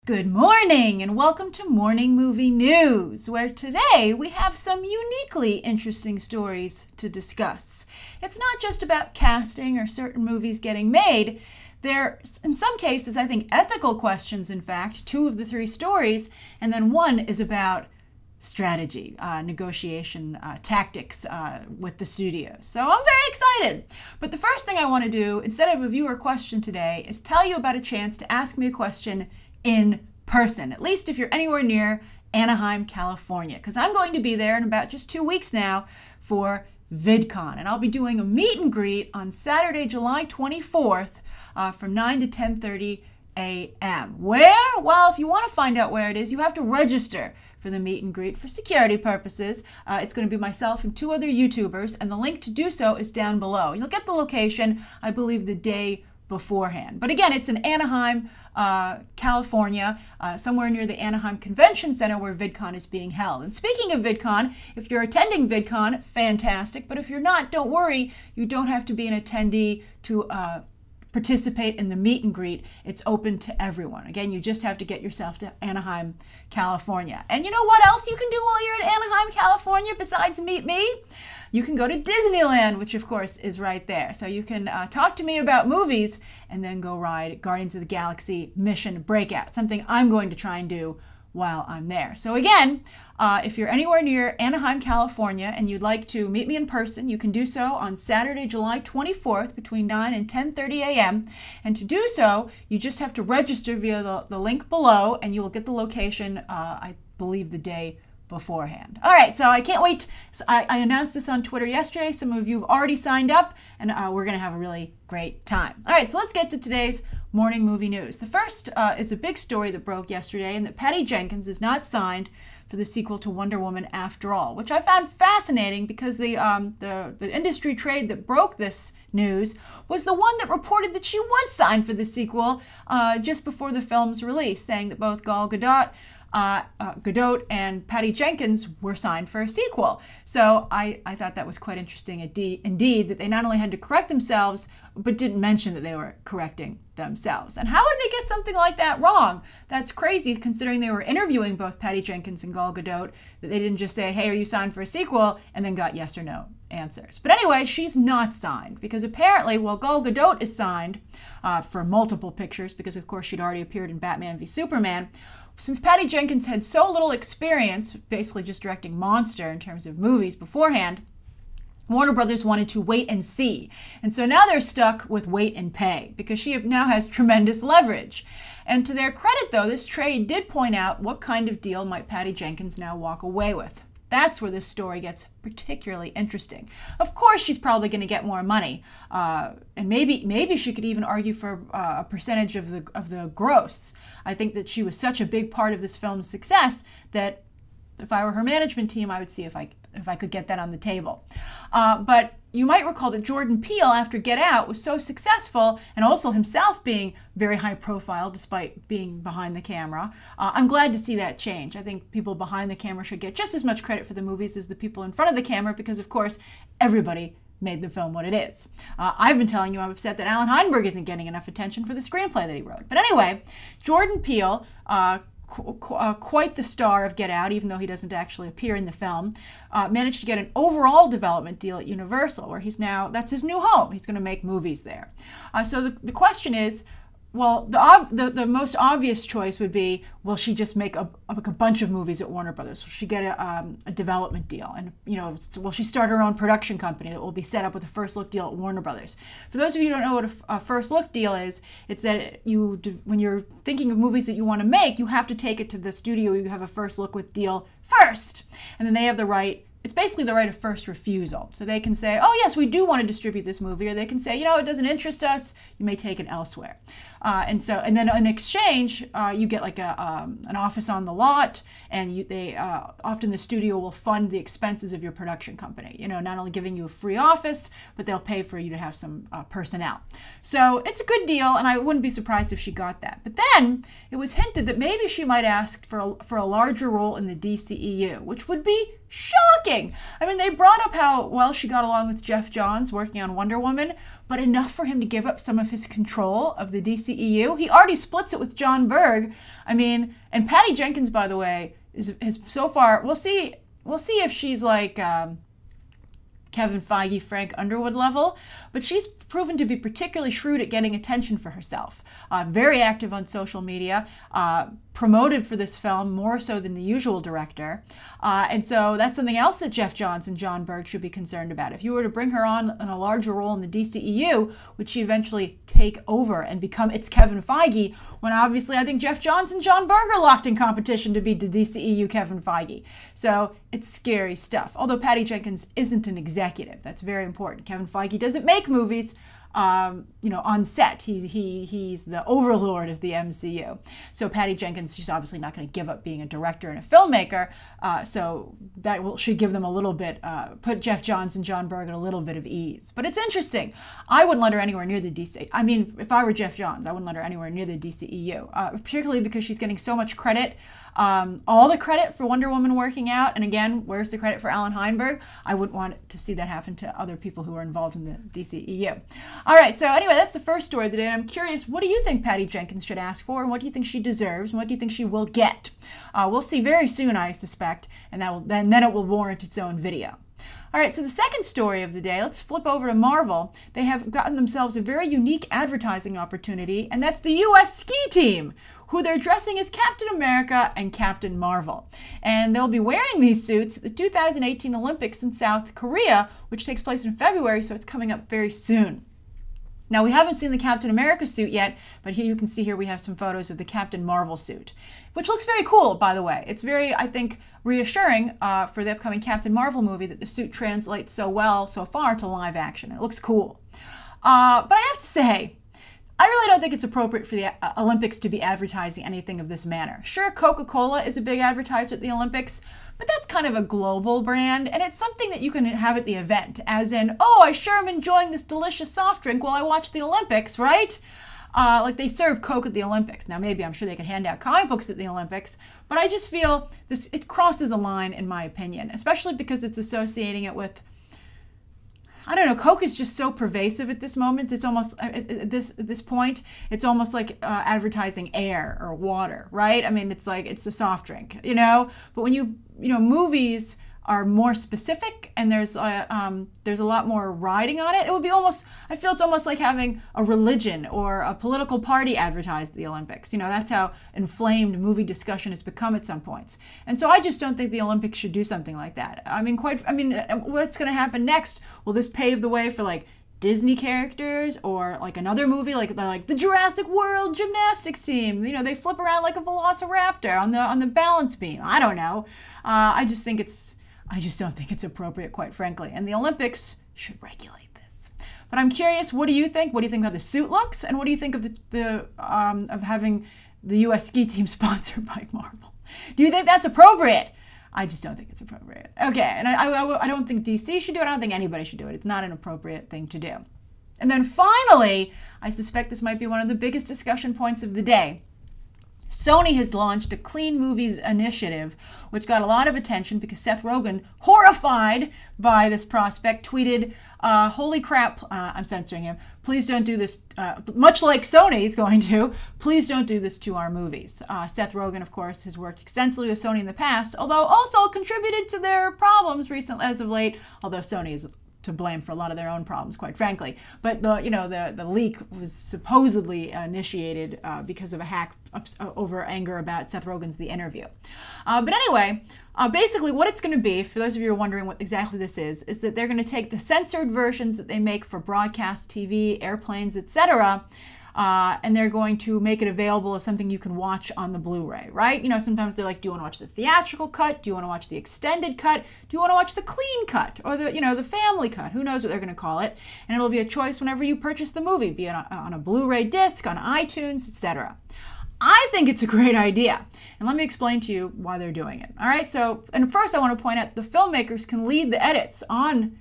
Good morning and welcome to Morning Movie News, where today we have some uniquely interesting stories to discuss. It's not just about casting or certain movies getting made. There's, in some cases, I think, ethical questions, in fact, 2 of the 3 stories, and then 1 is about strategy, negotiation, tactics with the studios. So I'm very excited. But the first thing I want to do, instead of a viewer question today, is tell you about a chance to ask me a question in person, at least if you're anywhere near Anaheim, California, because I'm going to be there in about just 2 weeks now for VidCon, and I'll be doing a meet and greet on Saturday, July 24th from 9 to 10:30 a.m. Where? Well, if you want to find out where it is, you have to register for the meet and greet for security purposes. It's going to be myself and 2 other YouTubers, and the link to do so is down below. You'll get the location, I believe, the day beforehand. But again, it's in Anaheim, California, somewhere near the Anaheim Convention Center where VidCon is being held. And speaking of VidCon, if you're attending VidCon, fantastic. But if you're not, don't worry. You don't have to be an attendee to participate in the meet and greet. It's open to everyone. Again, you just have to get yourself to Anaheim, California. And you know what else you can do while you're at Anaheim, California besides meet me? You can go to Disneyland, which of course is right there. So you can talk to me about movies and then go ride Guardians of the Galaxy Mission Breakout, something I'm going to try and do while I'm there. So again, if you're anywhere near Anaheim, California, and you'd like to meet me in person, you can do so on Saturday, July 24th between 9 and 10:30 a.m. And to do so, you just have to register via the link below, and you will get the location, I believe, the day beforehand. All right, so I can't wait. I announced this on Twitter yesterday. Some of you have already signed up, and we're going to have a really great time. All right, so let's get to today's morning movie news. The first is a big story that broke yesterday, and that Patty Jenkins is not signed for the sequel to Wonder Woman after all, which I found fascinating because the industry trade that broke this news was the one that reported that she was signed for the sequel just before the film's release, saying that both Gal Gadot and Patty Jenkins were signed for a sequel. So I thought that was quite interesting indeed, that they not only had to correct themselves, but didn't mention that they were correcting themselves. And how would they get something like that wrong? That's crazy, considering they were interviewing both Patty Jenkins and Gal Gadot, that they didn't just say, hey, are you signed for a sequel? And then got yes or no answers. But anyway, she's not signed because apparently, while Gal Gadot is signed for multiple pictures, because of course she'd already appeared in Batman v Superman, since Patty Jenkins had so little experience, basically just directing monster in terms of movies beforehand, Warner Brothers wanted to wait and see. And so now they're stuck with wait and pay because she now has tremendous leverage. And to their credit, though, this trade did point out what kind of deal might Patty Jenkins now walk away with. That's where this story gets particularly interesting. Of course, she's probably going to get more money, and maybe she could even argue for a percentage of the gross. I think that she was such a big part of this film's success that if I were her management team, I would see if I could get that on the table. But you might recall that Jordan Peele, after Get Out, was so successful, and also himself being very high profile despite being behind the camera. I'm glad to see that change. I think people behind the camera should get just as much credit for the movies as the people in front of the camera because, of course, everybody made the film what it is. I've been telling you I'm upset that Alan Heinberg isn't getting enough attention for the screenplay that he wrote. But anyway, Jordan Peele, quite the star of Get Out, even though he doesn't actually appear in the film, managed to get an overall development deal at Universal, where that's his new home. He's going to make movies there. So the question is, well, the most obvious choice would be, will she just make a bunch of movies at Warner Brothers? Will she get a development deal? And, will she start her own production company that will be set up with a first look deal at Warner Brothers? For those of you who don't know what a first look deal is, it's that when you're thinking of movies that you want to make, you have to take it to the studio. You have a first look with deal first. And then they have the right. It's basically the right of first refusal. So they can say, oh, yes, we do want to distribute this movie. Or they can say, it doesn't interest us. You may take it elsewhere. And then in exchange, you get like an office on the lot. And often the studio will fund the expenses of your production company. Not only giving you a free office, but they'll pay for you to have some personnel. So it's a good deal. And I wouldn't be surprised if she got that. But then it was hinted that maybe she might ask for a larger role in the DCEU, which would be Shocking! I mean, they brought up how well she got along with Geoff Johns working on Wonder Woman, but enough for him to give up some of his control of the DCEU. He already splits it with John Berg. I mean, and Patty Jenkins, by the way, is so far, we'll see if she's like Kevin Feige, Frank Underwood level, but she's proven to be particularly shrewd at getting attention for herself. Very active on social media, promoted for this film more so than the usual director. And so that's something else that Geoff Johns and John Berg should be concerned about. If you were to bring her on in a larger role in the DCEU, would she eventually take over and become its Kevin Feige, when obviously I think Geoff Johns and John Berg are locked in competition to be the DCEU Kevin Feige. So it's scary stuff. Although Patty Jenkins isn't an executive. That's very important. Kevin Feige doesn't make movies. On set. He's the overlord of the MCU. So Patty Jenkins, she's obviously not going to give up being a director and a filmmaker. So that should give them a little bit, put Geoff Johns and John Berg at a little bit of ease. But it's interesting. I wouldn't let her anywhere near the DC. I mean, if I were Geoff Johns, I wouldn't let her anywhere near the DCEU, particularly because she's getting so much credit. All the credit for Wonder Woman working out, and again, where's the credit for Alan Heinberg? I wouldn't want to see that happen to other people who are involved in the DCEU. All right, so anyway, that's the first story of the day, and I'm curious, what do you think Patty Jenkins should ask for, and what do you think she deserves, and what do you think she will get? We'll see very soon, I suspect, and then it will warrant its own video. All right, so the second story of the day, let's flip over to Marvel. They have gotten themselves a very unique advertising opportunity, and that's the U.S. ski team, who they're dressing as Captain America and Captain Marvel. And they'll be wearing these suits at the 2018 Olympics in South Korea, which takes place in February, so it's coming up very soon. Now, we haven't seen the Captain America suit yet, but here you can see here we have some photos of the Captain Marvel suit, which looks very cool, by the way. It's very, I think, reassuring for the upcoming Captain Marvel movie that the suit translates so well so far to live action. It looks cool. But I have to say, I really don't think it's appropriate for the Olympics to be advertising anything of this manner. Sure, Coca-Cola is a big advertiser at the Olympics, but that's kind of a global brand, and it's something that you can have at the event, as in, oh, I sure am enjoying this delicious soft drink while I watch the Olympics, right? Like they serve Coke at the Olympics. Now, maybe I'm sure they could hand out comic books at the Olympics, but I just feel it crosses a line, in my opinion, especially because it's associating it with, I don't know, Coke is just so pervasive at this moment. It's almost, at this point, it's almost like advertising air or water, right? I mean, it's like, it's a soft drink, you know? But when movies are more specific and there's a lot more riding on it, it would be almost, I feel it's almost like having a religion or a political party advertised at the Olympics. You know, that's how inflamed movie discussion has become at some points. And so I just don't think the Olympics should do something like that. I mean, what's going to happen next? Will this pave the way for like Disney characters or like another movie like the Jurassic World gymnastics team? You know, they flip around like a velociraptor on the balance beam. I don't know. I just don't think it's appropriate, quite frankly. And the Olympics should regulate this. But I'm curious, what do you think? What do you think how the suit looks? And what do you think of of having the U.S. ski team sponsored by Marvel? Do you think that's appropriate? I just don't think it's appropriate. Okay, and I don't think DC should do it. I don't think anybody should do it. It's not an appropriate thing to do. And then finally, I suspect this might be one of the biggest discussion points of the day. Sony has launched a Clean Movies initiative, which got a lot of attention because Seth Rogen, horrified by this prospect, tweeted, holy crap, I'm censoring him, please don't do this, much like Sony's going to, please don't do this to our movies. Seth Rogen, of course, has worked extensively with Sony in the past, although also contributed to their problems recently as of late, although Sony is to blame for a lot of their own problems, quite frankly. But the leak was supposedly initiated because of a hack over anger about Seth Rogen's The Interview. But anyway, basically what it's going to be, for those of you who are wondering what exactly this is that they're going to take the censored versions that they make for broadcast TV, airplanes, etc., and they're going to make it available as something you can watch on the Blu-ray, right? You know, sometimes they're like, do you want to watch the theatrical cut? Do you want to watch the extended cut? Do you want to watch the clean cut? Or the family cut? Who knows what they're going to call it? And it'll be a choice whenever you purchase the movie, be it on a Blu-ray disc, on iTunes, etc. I think it's a great idea. And let me explain to you why they're doing it. All right, and first I want to point out the filmmakers can lead the edits on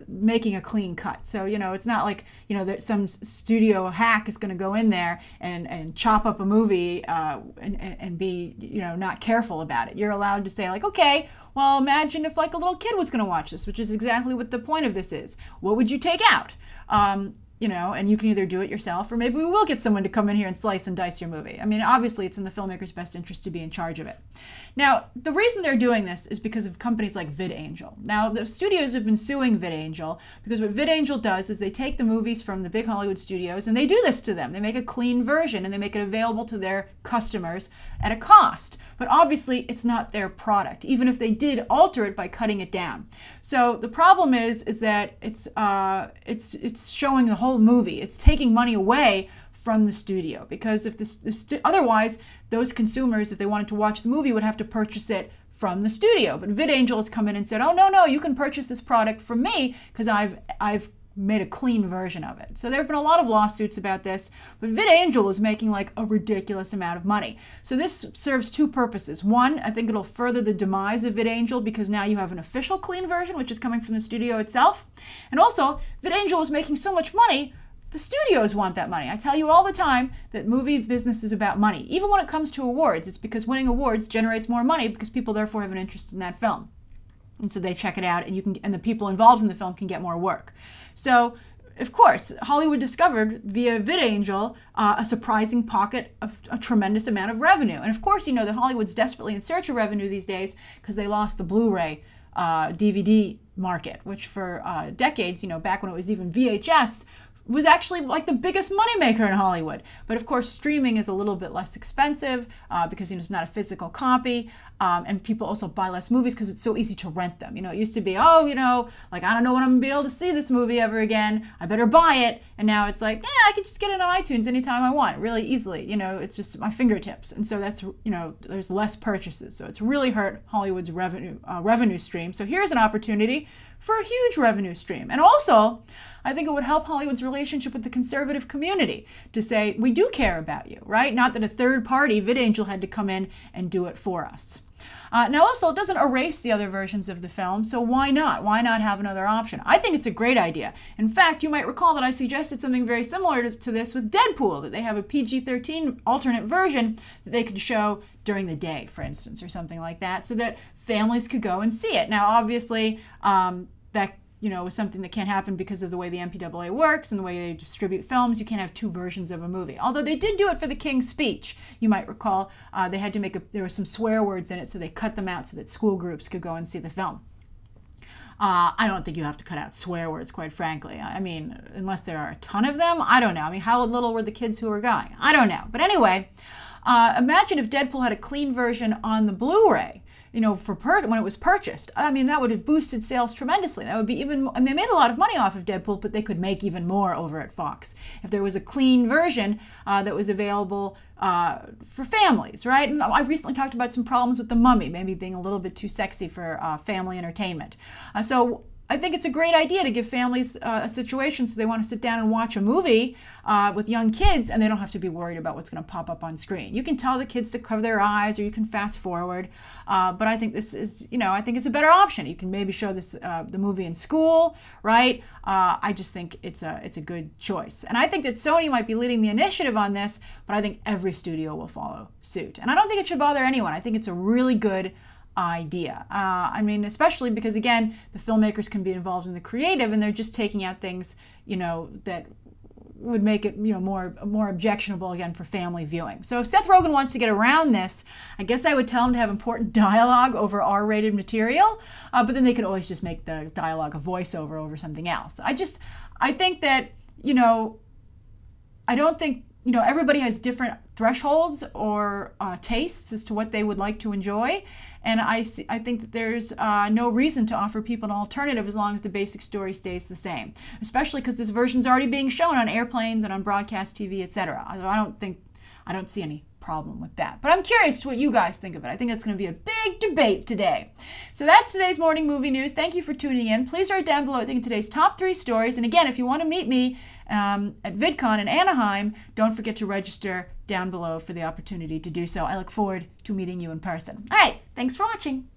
making a clean cut. So, it's not like, that some studio hack is going to go in there and chop up a movie and be, not careful about it. You're allowed to say like, okay, well, imagine if like a little kid was going to watch this, which is exactly what the point of this is. What would you take out? And you can either do it yourself, or maybe we will get someone to come in here and slice and dice your movie. I mean, obviously it's in the filmmaker's best interest to be in charge of it. Now, the reason they're doing this is because of companies like VidAngel. Now, the studios have been suing VidAngel because what VidAngel does is they take the movies from the big Hollywood studios and they do this to them. They make a clean version and they make it available to their customers at a cost. But obviously, it's not their product, even if they did alter it by cutting it down. So the problem is that it's showing the whole movie. It's taking money away from the studio, because if otherwise those consumers, if they wanted to watch the movie, would have to purchase it from the studio. But VidAngel has come in and said, oh, no, you can purchase this product from me because I've made a clean version of it. So there have been a lot of lawsuits about this, but VidAngel is making like a ridiculous amount of money. So this serves two purposes. One, I think it'll further the demise of VidAngel because now you have an official clean version, which is coming from the studio itself. And also, VidAngel is making so much money, the studios want that money. I tell you all the time that movie business is about money. Even when it comes to awards, it's because winning awards generates more money because people therefore have an interest in that film. And so they check it out, and the people involved in the film can get more work. So, of course, Hollywood discovered via VidAngel a surprising pocket of a tremendous amount of revenue. And of course, that Hollywood's desperately in search of revenue these days because they lost the Blu-ray DVD market, which for decades, back when it was even VHS, was actually like the biggest moneymaker in Hollywood. But of course, streaming is a little bit less expensive because it's not a physical copy. And people also buy less movies because it's so easy to rent them. It used to be, like, I don't know when I'm going to be able to see this movie ever again. I better buy it. And now it's like, I can just get it on iTunes anytime I want, really easily. It's just at my fingertips. And so that's, there's less purchases. So it's really hurt Hollywood's revenue stream. So here's an opportunity for a huge revenue stream. And also, I think it would help Hollywood's relationship with the conservative community to say, we do care about you, right? Not that a third party, VidAngel, had to come in and do it for us. Now also, it doesn't erase the other versions of the film, so why not? Why not have another option? I think it's a great idea. In fact, you might recall that I suggested something very similar to this with Deadpool, that they have a PG-13 alternate version that they could show during the day, for instance, or something like that, so that families could go and see it. Now, obviously, that was something that can't happen because of the way the MPAA works and the way they distribute films. You can't have two versions of a movie. Although they did do it for the King's Speech. You might recall they had to there were some swear words in it, so they cut them out so that school groups could go and see the film. I don't think you have to cut out swear words, quite frankly. I mean, unless there are a ton of them, I don't know. I mean, how little were the kids who were going? I don't know. But anyway, imagine if Deadpool had a clean version on the Blu-ray. When it was purchased. I mean, that would have boosted sales tremendously. That would be and they made a lot of money off of Deadpool, but they could make even more over at Fox if there was a clean version that was available for families, right? And I recently talked about some problems with The Mummy, maybe being a little bit too sexy for family entertainment. So I think it's a great idea to give families a situation so they want to sit down and watch a movie with young kids and they don't have to be worried about what's going to pop up on screen. You can tell the kids to cover their eyes or you can fast forward, but I think this is, I think it's a better option. You can maybe show this the movie in school, right? I just think it's a good choice. And I think that Sony might be leading the initiative on this, but I think every studio will follow suit. And I don't think it should bother anyone. I think it's a really good idea. I mean, especially because, again, the filmmakers can be involved in the creative and they're just taking out things, that would make it, more objectionable, again, for family viewing. So if Seth Rogen wants to get around this, I guess I would tell him to have important dialogue over R-rated material, but then they could always just make the dialogue a voiceover over something else. I think that, I don't think, everybody has different thresholds or tastes as to what they would like to enjoy. And I think that there's no reason to offer people an alternative as long as the basic story stays the same, especially because this version's already being shown on airplanes and on broadcast TV, etc. I don't see any problem with that. But I'm curious what you guys think of it. I think that's going to be a big debate today. So that's today's morning movie news. Thank you for tuning in. Please write down below, I think, today's top 3 stories. And again, if you want to meet me at VidCon in Anaheim, don't forget to register down below for the opportunity to do so. I look forward to meeting you in person. All right, thanks for watching.